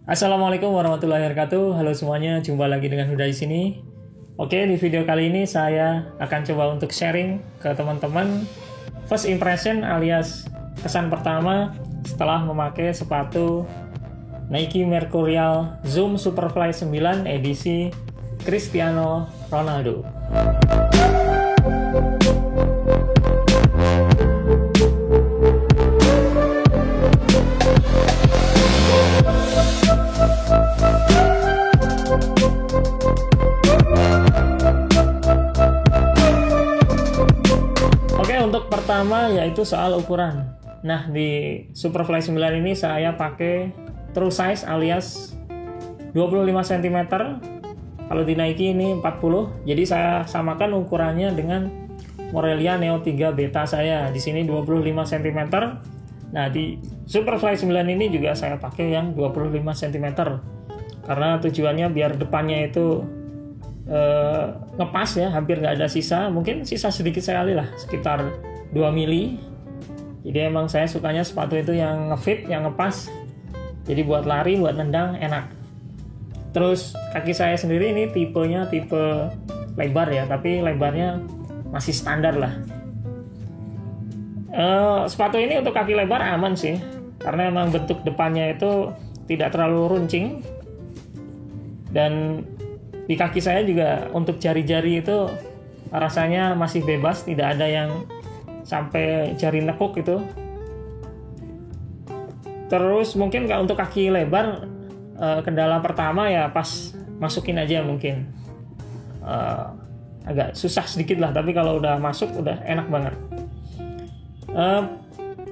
Assalamualaikum warahmatullahi wabarakatuh. Halo semuanya, jumpa lagi dengan Huda di sini. Oke, di video kali ini saya akan coba untuk sharing ke teman-teman first impression alias kesan pertama setelah memakai sepatu Nike Mercurial Zoom Superfly 9 edisi Cristiano Ronaldo. Untuk pertama yaitu soal ukuran. Nah, di Superfly 9 ini saya pakai true size alias 25 cm. Kalau di Nike ini 40. Jadi saya samakan ukurannya dengan Morelia Neo 3 Beta saya. Di sini 25 cm. Nah, di Superfly 9 ini juga saya pakai yang 25 cm. Karena tujuannya biar depannya itu ngepas ya, hampir nggak ada sisa, mungkin sisa sedikit sekali lah, sekitar 2 mili. Jadi emang saya sukanya sepatu itu yang ngefit, yang ngepas, jadi buat lari, buat nendang enak. Terus kaki saya sendiri ini tipenya tipe lebar ya, tapi lebarnya masih standar lah. Sepatu ini untuk kaki lebar aman sih, karena emang bentuk depannya itu tidak terlalu runcing. Dan di kaki saya juga untuk jari-jari itu rasanya masih bebas, tidak ada yang sampai jari nekuk itu. Terus mungkin kalau untuk kaki lebar, kendala pertama ya pas masukin aja mungkin agak susah sedikit lah, tapi kalau udah masuk udah enak banget.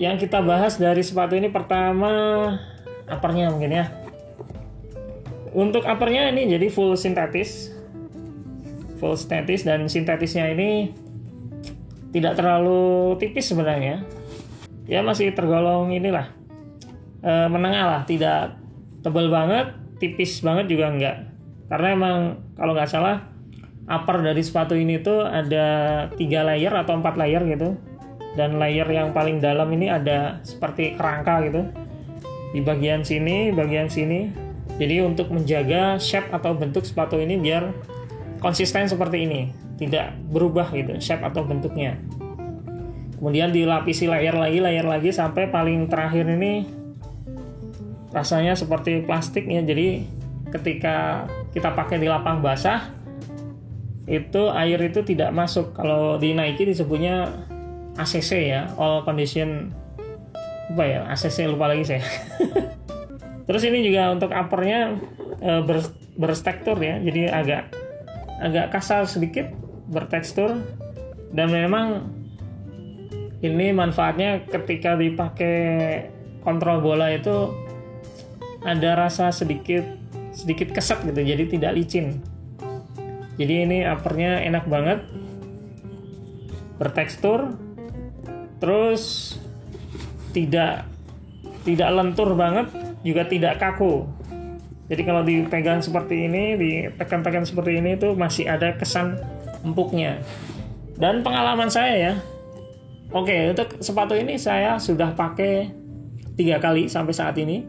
Yang kita bahas dari sepatu ini pertama uppernya mungkin ya. Untuk uppernya ini jadi full sintetis, dan sintetisnya ini tidak terlalu tipis sebenarnya. Ya masih tergolong inilah menengah lah, tidak tebal banget, tipis banget juga enggak. Karena emang kalau nggak salah upper dari sepatu ini tuh ada 3 layer atau 4 layer gitu. Dan layer yang paling dalam ini ada seperti kerangka gitu di bagian sini, bagian sini. Jadi untuk menjaga shape atau bentuk sepatu ini biar konsisten seperti ini, tidak berubah gitu shape atau bentuknya. Kemudian dilapisi layer lagi sampai paling terakhir ini rasanya seperti plastik ya. Jadi ketika kita pakai di lapang basah itu air itu tidak masuk. Kalau di Nike disebutnya ACC ya, all condition apa ya, ACC lupa lagi saya. Terus ini juga untuk uppernya bertekstur ya, jadi agak kasar sedikit, bertekstur. Dan memang ini manfaatnya ketika dipakai kontrol bola itu ada rasa sedikit keset gitu, jadi tidak licin. Jadi ini uppernya enak banget, bertekstur, terus tidak lentur banget, juga tidak kaku. Jadi kalau dipegang seperti ini, ditekan-tekan seperti ini itu masih ada kesan empuknya. Dan pengalaman saya ya, oke, untuk sepatu ini saya sudah pakai 3 kali sampai saat ini.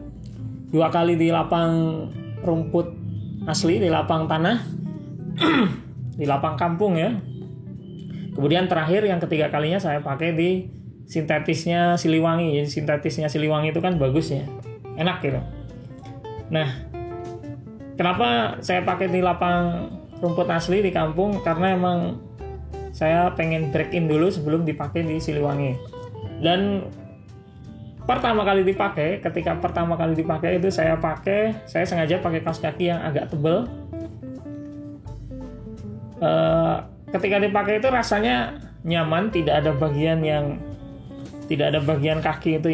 2 kali di lapang rumput asli, di lapang tanah, di lapang kampung ya. Kemudian terakhir yang ketiga kalinya saya pakai di sintetisnya Siliwangi. Jadi sintetisnya Siliwangi itu kan bagus ya, enak gitu. Nah, kenapa saya pakai di lapang rumput asli di kampung? Karena emang saya pengen break in dulu sebelum dipakai di Siliwangi. Dan ketika pertama kali dipakai itu saya sengaja pakai kaos kaki yang agak tebal. Ketika dipakai itu rasanya nyaman, tidak ada bagian kaki itu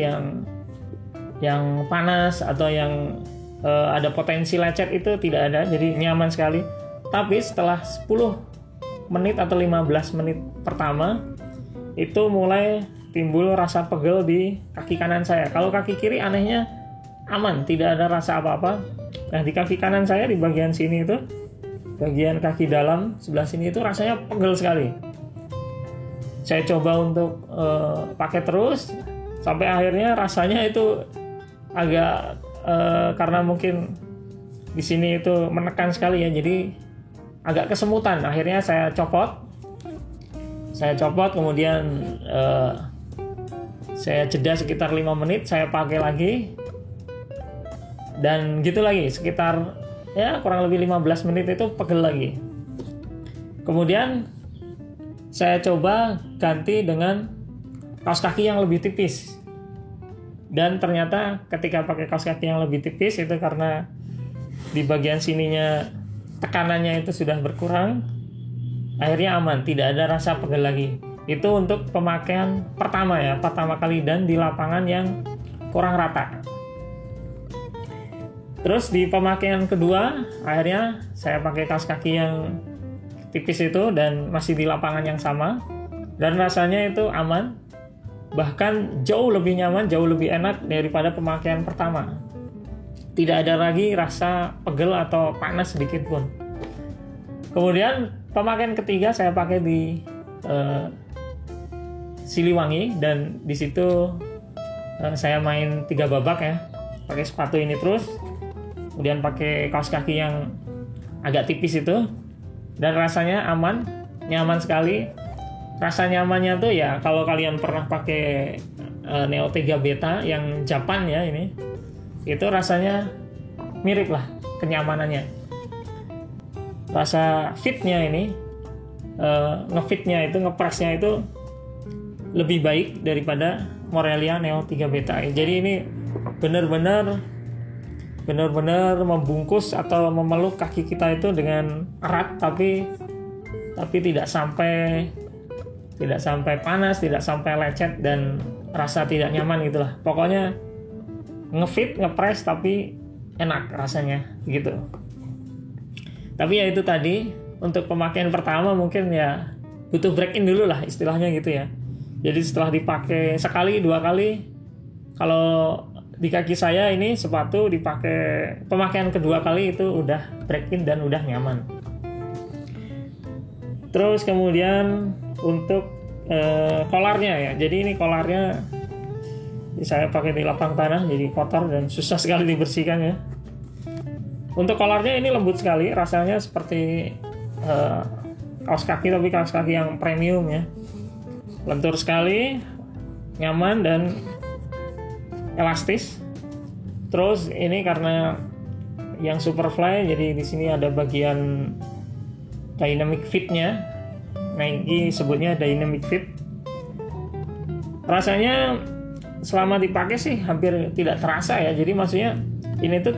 yang panas atau yang ada potensi lecet, itu tidak ada. Jadi nyaman sekali. Tapi setelah 10 menit atau 15 menit pertama itu mulai timbul rasa pegel di kaki kanan saya. Kalau kaki kiri anehnya aman, tidak ada rasa apa-apa. Nah, di kaki kanan saya di bagian sini itu, bagian kaki dalam sebelah sini itu rasanya pegel sekali. Saya coba untuk pakai terus sampai akhirnya rasanya itu agak karena mungkin di sini itu menekan sekali ya, jadi agak kesemutan. Akhirnya saya copot kemudian saya jeda sekitar 5 menit, saya pakai lagi dan gitu lagi sekitar ya kurang lebih 15 menit itu pegel lagi. Kemudian saya coba ganti dengan kaos kaki yang lebih tipis, dan ternyata ketika pakai kaos kaki yang lebih tipis itu karena di bagian sininya tekanannya itu sudah berkurang, akhirnya aman, tidak ada rasa pegel lagi. Itu untuk pemakaian pertama kali dan di lapangan yang kurang rata. Terus di pemakaian kedua, akhirnya saya pakai kaos kaki yang tipis itu dan masih di lapangan yang sama, dan rasanya itu aman, bahkan jauh lebih nyaman, jauh lebih enak daripada pemakaian pertama. Tidak ada lagi rasa pegel atau panas sedikit pun. Kemudian pemakaian ketiga saya pakai di Siliwangi, dan di situ saya main 3 babak ya, pakai sepatu ini terus, kemudian pakai kaos kaki yang agak tipis itu, dan rasanya aman, nyaman sekali. Rasa nyamannya tuh ya kalau kalian pernah pakai Neo 3 Beta yang Japan ya, ini itu rasanya mirip lah kenyamanannya. Rasa fitnya ini, ngefitnya itu, ngepresnya itu lebih baik daripada Morelia Neo 3 Beta. Jadi ini benar-benar membungkus atau memeluk kaki kita itu dengan erat, tapi tidak sampai panas, tidak sampai lecet dan rasa tidak nyaman gitulah. Pokoknya ngefit, ngepres tapi enak rasanya gitu. Tapi ya itu tadi, untuk pemakaian pertama mungkin ya butuh break in dulu lah istilahnya gitu ya. Jadi setelah dipakai sekali, 2 kali, kalau di kaki saya ini sepatu dipakai pemakaian kedua kali itu udah break in dan udah nyaman. Terus kemudian untuk kolarnya ya. Jadi ini kolarnya saya pakai di lapang tanah, jadi kotor dan susah sekali dibersihkan ya. Untuk kolarnya ini lembut sekali, rasanya seperti kaos kaki, tapi kaos kaki yang premium ya. Lentur sekali, nyaman dan elastis. Terus ini karena yang Superfly, jadi di sini ada bagian dynamic fit-nya. Nike sebutnya dynamic fit. Rasanya selama dipakai sih hampir tidak terasa ya. Jadi maksudnya ini tuh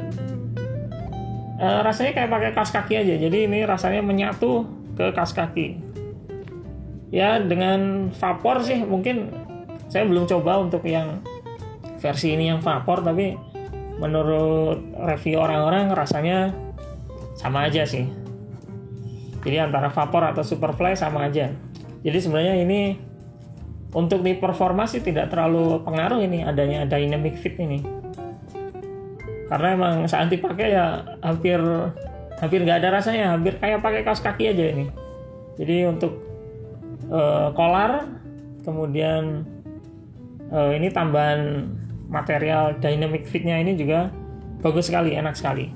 rasanya kayak pakai kaos kaki aja. Jadi ini rasanya menyatu ke kaos kaki. Ya dengan vapor sih mungkin saya belum coba untuk yang versi ini yang vapor, tapi menurut review orang-orang rasanya sama aja sih. Jadi antara vapor atau Superfly sama aja. Jadi sebenarnya ini untuk di performa sih tidak terlalu pengaruh ini adanya dynamic fit ini. Karena emang saat dipakai ya hampir nggak ada rasanya, hampir kayak pakai kaos kaki aja ini. Jadi untuk kolar, kemudian ini tambahan material dynamic fit-nya ini juga bagus sekali, enak sekali.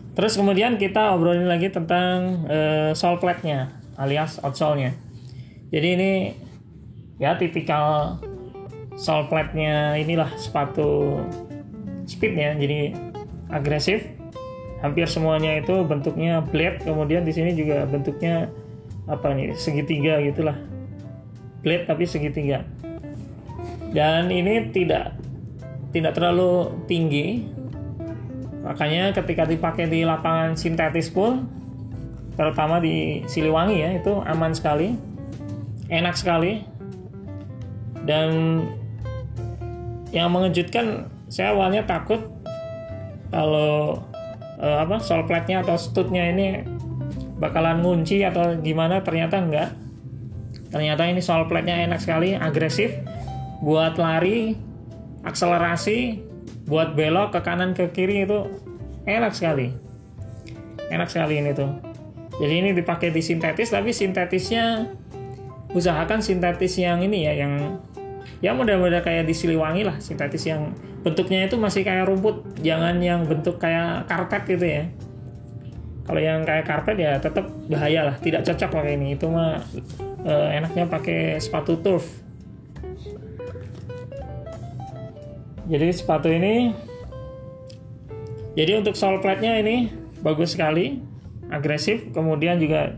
Terus kemudian kita obrolin lagi tentang sole plate-nya alias outsole-nya. Jadi ini ya tipikal sole plate-nya inilah sepatu speed-nya, jadi agresif. Hampir semuanya itu bentuknya blade, kemudian di sini juga bentuknya apa nih, segitiga gitulah. Blade tapi segitiga. Dan ini tidak terlalu tinggi. Makanya ketika dipakai di lapangan sintetis pun, terutama di Siliwangi ya, itu aman sekali, enak sekali. Dan yang mengejutkan, saya awalnya takut kalau sole plate-nya atau stud-nya ini bakalan ngunci atau gimana, ternyata enggak. Ternyata ini sole plate-nya enak sekali, agresif buat lari, akselerasi, buat belok ke kanan ke kiri itu enak sekali. Enak sekali ini tuh. Jadi ini dipakai di sintetis, tapi sintetisnya usahakan sintetis yang ini ya, yang ya model-model kayak di Siliwangi lah, sintetis yang bentuknya itu masih kayak rumput, jangan yang bentuk kayak karpet gitu ya. Kalau yang kayak karpet ya tetap bahaya lah, tidak cocok pakai ini. Itu mah enaknya pakai sepatu turf. Jadi sepatu ini, jadi untuk sole plate-nya ini bagus sekali, agresif, kemudian juga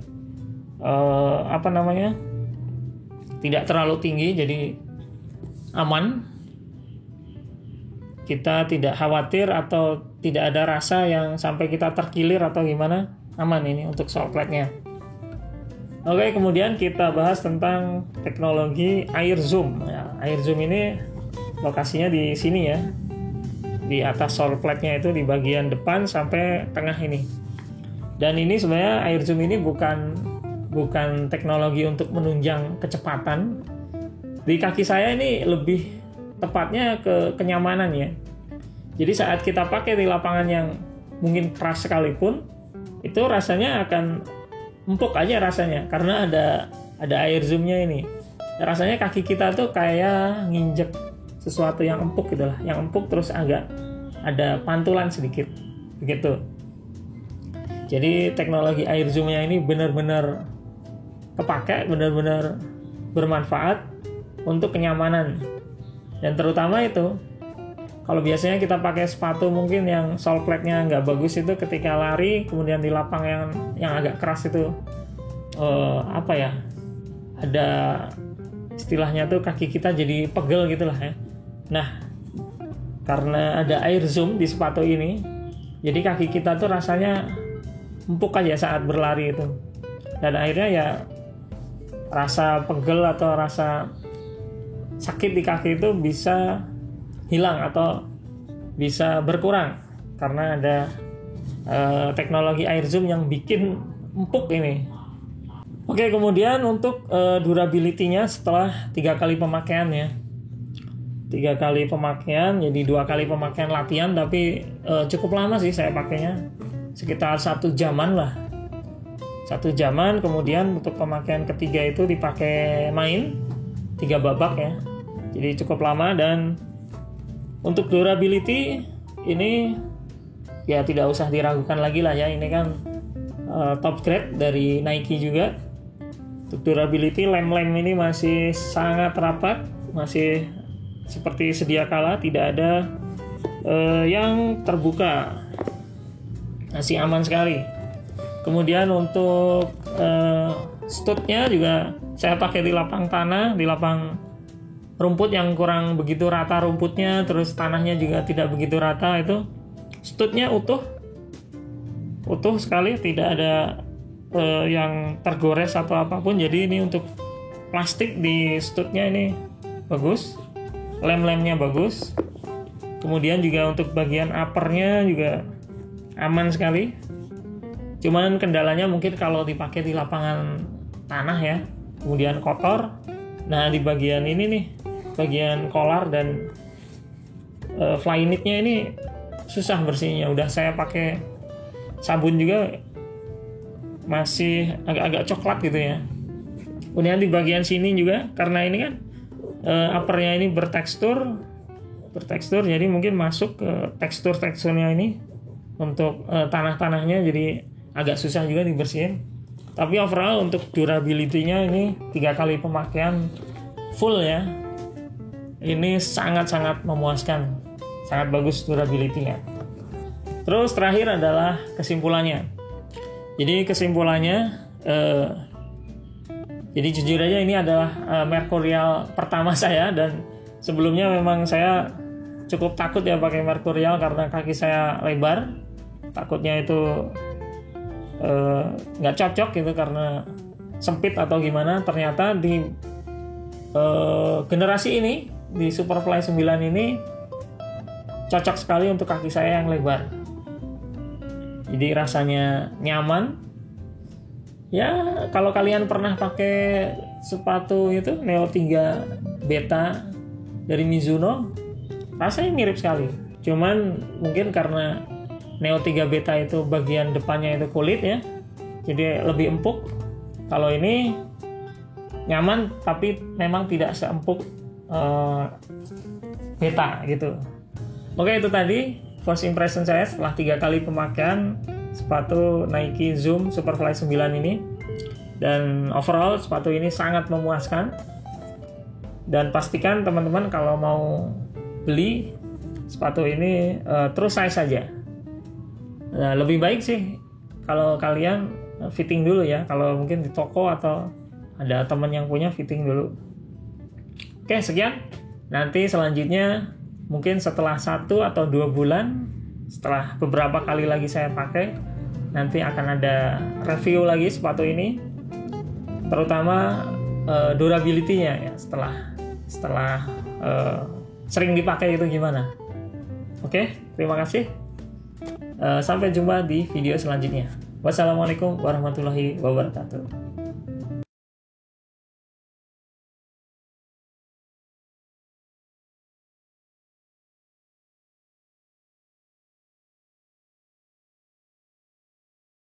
tidak terlalu tinggi, jadi aman. Kita tidak khawatir atau tidak ada rasa yang sampai kita terkilir atau gimana, aman ini untuk sole plate-nya. Oke, kemudian kita bahas tentang teknologi air zoom. Ya, air zoom ini lokasinya di sini ya, di atas sole plate-nya itu di bagian depan sampai tengah ini. Dan ini sebenarnya air zoom ini bukan teknologi untuk menunjang kecepatan. Di kaki saya ini lebih tepatnya ke kenyamanan ya. Jadi saat kita pakai di lapangan yang mungkin keras sekalipun, itu rasanya akan empuk aja rasanya, karena ada air zoom-nya ini. Rasanya kaki kita tuh kayak nginjek sesuatu yang empuk gitu lah, yang empuk terus agak ada pantulan sedikit begitu. Jadi teknologi air zoom-nya ini benar-benar kepake, benar-benar bermanfaat untuk kenyamanan. Dan terutama itu, kalau biasanya kita pakai sepatu mungkin yang sole plate-nya nggak bagus itu, ketika lari kemudian di lapang yang agak keras itu ada istilahnya tuh kaki kita jadi pegel gitulah ya. Nah, karena ada air zoom di sepatu ini, jadi kaki kita tuh rasanya empuk aja saat berlari itu. Dan akhirnya ya rasa pegel atau rasa sakit di kaki itu bisa hilang atau bisa berkurang karena ada teknologi air zoom yang bikin empuk ini. Oke, kemudian untuk durability-nya setelah 3 kali pemakaian ya. 3 kali pemakaian, jadi 2 kali pemakaian latihan, tapi cukup lama sih saya pakainya, sekitar 1 jaman lah. 1 jaman, kemudian untuk pemakaian ketiga itu dipakai main 3 babak ya. Jadi cukup lama. Dan untuk durability ini ya tidak usah diragukan lagi lah ya, ini kan top grade dari Nike juga. Untuk durability, lem-lem ini masih sangat rapat, masih seperti sedia kala, tidak ada yang terbuka, masih aman sekali. Kemudian untuk stud-nya juga saya pakai di lapang tanah, di lapang rumput yang kurang begitu rata rumputnya, terus tanahnya juga tidak begitu rata. Itu stud-nya utuh sekali, tidak ada yang tergores atau apapun. Jadi ini untuk plastik di stud-nya ini bagus, lem-lemnya bagus. Kemudian juga untuk bagian uppernya juga aman sekali. Cuman kendalanya mungkin kalau dipakai di lapangan tanah ya, kemudian kotor. Nah, di bagian ini nih, bagian collar dan flyknitnya ini susah bersihnya. Udah saya pakai sabun juga masih agak-agak coklat gitu ya. Kemudian di bagian sini juga, karena ini kan uppernya ini bertekstur, jadi mungkin masuk ke teksturnya ini untuk tanah-tanahnya, jadi agak susah juga dibersihin. Tapi overall untuk durability-nya ini 3 kali pemakaian full ya, ini sangat-sangat memuaskan, sangat bagus durability-nya. Terus terakhir adalah kesimpulannya. Jadi kesimpulannya, jadi jujur aja ini adalah Mercurial pertama saya, dan sebelumnya memang saya cukup takut ya pakai Mercurial karena kaki saya lebar, takutnya itu nggak cocok gitu karena sempit atau gimana. Ternyata di generasi ini, di Superfly 9 ini cocok sekali untuk kaki saya yang lebar. Jadi rasanya nyaman. Ya, kalau kalian pernah pakai sepatu itu Neo 3 Beta dari Mizuno, rasanya mirip sekali. Cuman mungkin karena Neo 3 Beta itu bagian depannya itu kulit ya, jadi lebih empuk. Kalau ini nyaman tapi memang tidak seempuk Beta gitu. Oke, itu tadi first impression saya setelah 3 kali pemakaian sepatu Nike Zoom Superfly 9 ini. Dan overall sepatu ini sangat memuaskan. Dan pastikan teman-teman kalau mau beli sepatu ini terus size saja. Nah, lebih baik sih kalau kalian fitting dulu ya. Kalau mungkin di toko atau ada teman yang punya, fitting dulu. Oke, sekian. Nanti selanjutnya mungkin setelah 1 atau 2 bulan, setelah beberapa kali lagi saya pakai, nanti akan ada review lagi sepatu ini, terutama durability-nya ya, setelah sering dipakai itu gimana. Oke, terima kasih. Sampai jumpa di video selanjutnya. Wassalamualaikum warahmatullahi wabarakatuh.